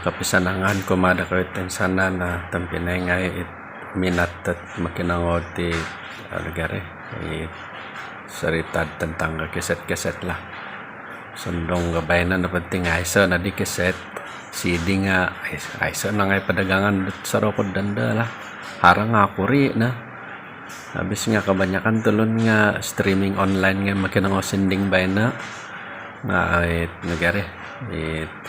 kapisanangan kumada ko iten sana na tampinay nga minat at makinangoti alagare saritad tentang keset-keset lah sundong gabay na penting aysa na di keset CD nga aysa na ngay padagangan sa rokod danda lah harang ako ri na habis nga kebanyakan tulun nga streaming online nga makinango sending bay na nga negare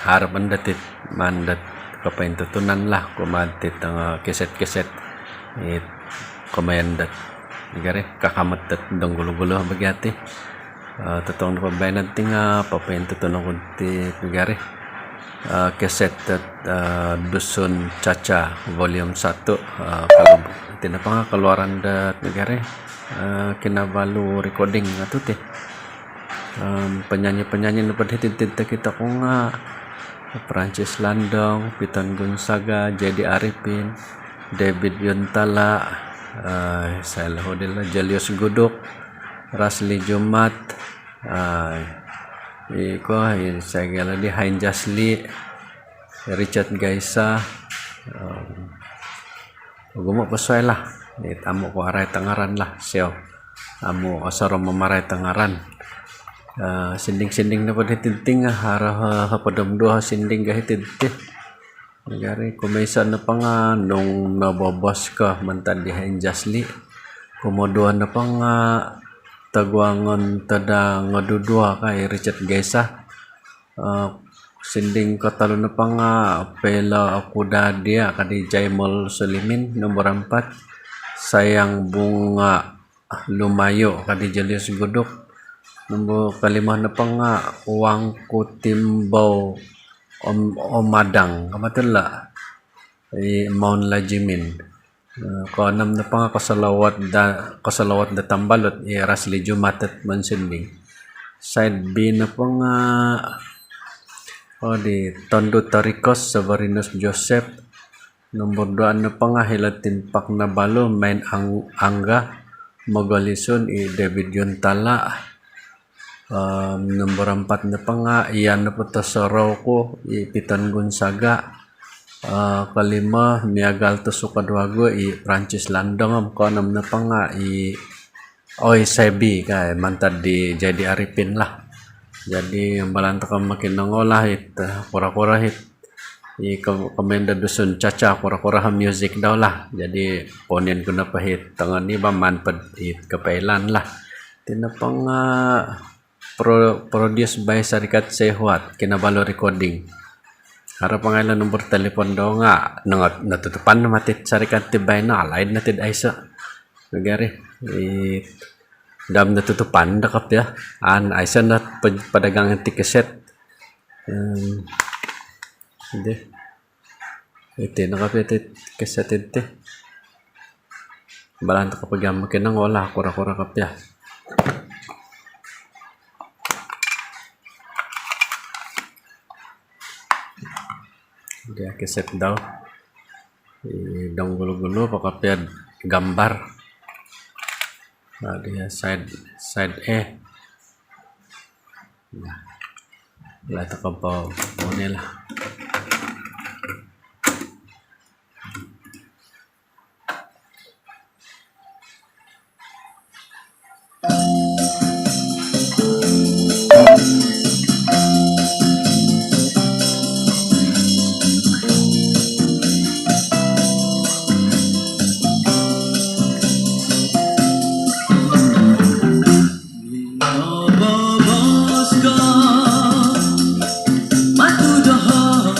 harap mandatit mandat kapaintutunan lah kumantit ang keset-keset kumayandat negare kakamat dong gulo-gulo bagyati totong pabay natin nga papaintutunan kunti negare keset Dusun Caca volume 1 kalau tinapang keluaran dat negare kinabalu recording atut penyanyi-penyanyi na padhitin-tinta kita ko nga Francis Landong, Piton Gonzaga, Jedi Arifin, David Yontala, Saila Hodela, Julius Guduk, Rasli Jumat, saya lagi Hain Jasli, Richard Gaisa, gumo pasway lah, tamu ko aray tangaran lah, siyo, amu asaro mamaray tangaran. Sinding-sinding na paghitinting hara hapadam doha sinding gahitinti nagari kumisa na pa nga nung nababas ka mantad di Hain Jasli kumoduan na pa nga tagwangon tada nga dudua kay Richard Gaisa sinding katalo na pa nga pela ako dadia kadi Jaimol Sulimin nomor 4 sayang bunga lumayo kadi Julius Guduk nomor 5 na pa nga uwang kutimbaw Madang kamatula Mount Lajimin ko-6 na pa nga kasalawat da tambalot Rasli Jumat at Mansinding side B na pa nga di Tondo Tarikos Severinus Joseph nomor 2 na pa nga Hilatimpak na balo Main Angga Mogalison David Yontala nomor 4 na pa nga iyan na po tasaraw ko Piton Gonzaga 5 Miagal Sukadwago Francis Landong 6 na pa nga Oy Sebi kay mantad di Jedi Arifin lah jadi balanta ka makinangolah kura-kura komenda Dusun Caca kura-kura music daw lah jadi ponen ko na pahit tangan ni ba manpad kapailan lah tinapang produce by Sarikat Sehwat kinabalo recording harap pangalan nomor telepon daw nga natutupan na matit Sarikat Tibay na alaid na tid aysa nagari dam natutupan dakap ya aysa na padagang tikeset hindi iti nakapit keset iti balanta kapag makinang wala kura-kura kapya dia keset daw dong gulo-gulo pakapyad gambar dia side A wala ito ka pa nila Matu dah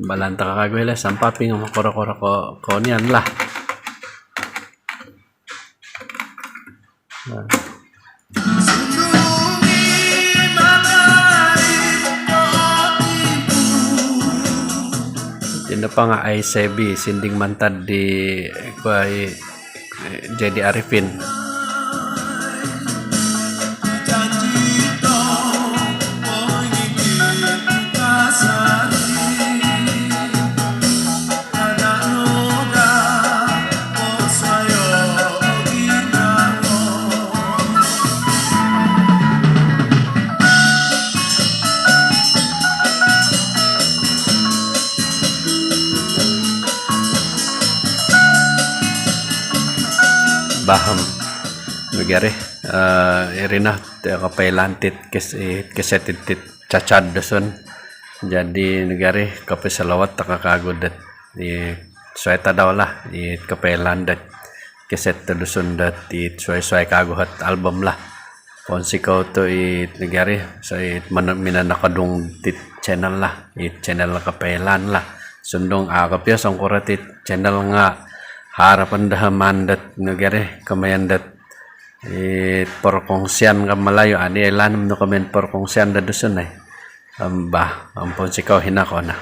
balanta kakagwela sampaping makora-kora ko niyan lah. Tinda pa nga ay Sebi sinding mantad di kuay jadi Arifin. Baham negara irina kapailantit kesetit cacad doson jadi negara kapesalawat takakagodat di suai daw lah di kapailandat keset doson dat di suai kaguhat album lah ponsi kau to negara saya minanakadung tit channel lah channel kapailan lah sundong kapya sangkuratit channel nga harapan dah mandat negara kemayandat perkongsian kamalayo ani elan no komen perkongsian da dusun ay bah ampun sikaw hinako na